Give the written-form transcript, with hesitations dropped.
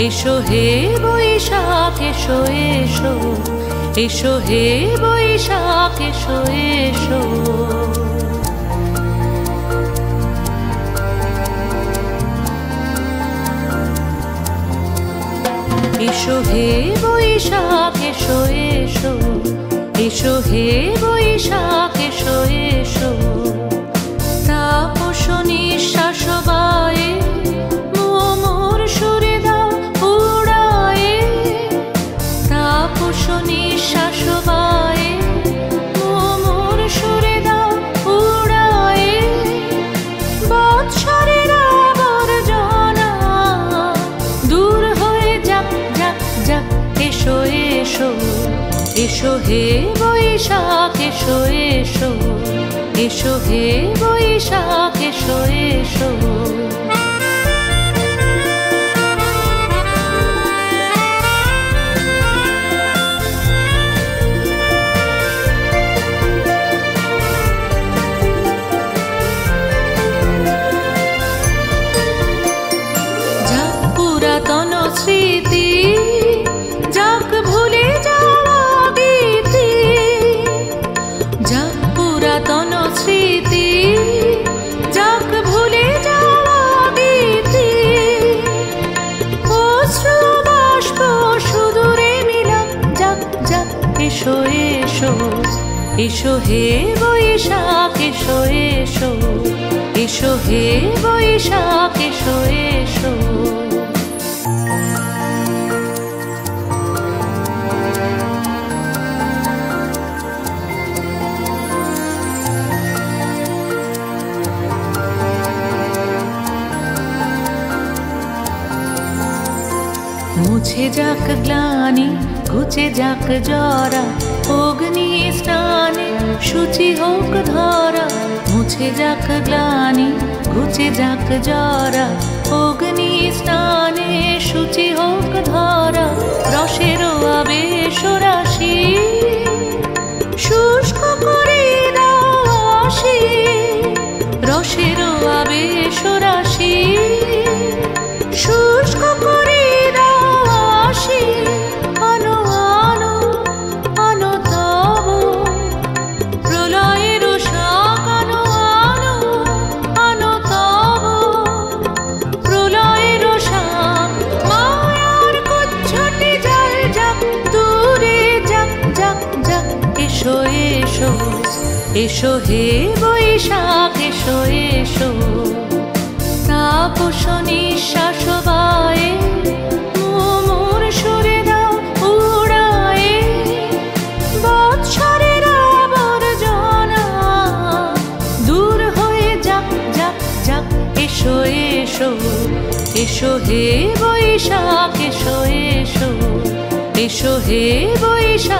এসো হে বৈশাখ এসো এসো, এসো হে বৈশাখ এসো এসো। এসো হে বৈশাখ এসো এসো, এসো হে বৈশাখ এসো এসো। তাপস নিঃশ্বাস বায়ে মোর সুরে দাও উড়ায়ে, তাপস নিঃশ্বাস বায়ে মোর সুরে দাও উড়ায়ে। বৎসরের আবর্জনা দূর হয়ে যাক যাক যাক। এসো এসো, এসো হে বৈশাখ এসো এসো, এসো হে বৈশাখ এসো এসো। যাক পুরাতন স্মৃতি, যাক ভুলে যাওয়া গীতি, যাক পুরাতন স্মৃতি, যাক ভুলে যাওয়া গীতি। অশ্রু বাষ্প সুদূরে মিলাক যাক যাক। এসো এসো, এসো হে বৈশাখ এসো এসো, এসো হে বৈশাখ এসো এসো। মুছে যাক গ্লানি, ঘুচে যাক জরা, অগ্নি স্নানে শুচি হোক ধরা। মুছে যাক গ্লানি, ঘুচে যাক জরা, অগ্নি স্নানে শুচি হোক ধরা। রসের আবেশ রাশি শুষ্ক করে দাও আসি, রসের আবেশ রাশি শুষ্ক করে দাও আসি। আনো আনো আনো তব প্রলয়ের শাক, আনো আনো আনো তব প্রলয়ের শাক। মায়ার কুচ্ছটি জল যাক দূরে যাক যাক যাক। এসো এসো, এসো হে বৈশাখ এসো এসো। তাপস নিঃশ্বাস বায়ে মোর সুরে দাও উড়ায়ে। বৎসরের আবর্জনা দূর হয়ে যাক যাক যাক। এসো এসো, এসো হে বৈশাখ এসো এসো, এসো হে বৈশাখ।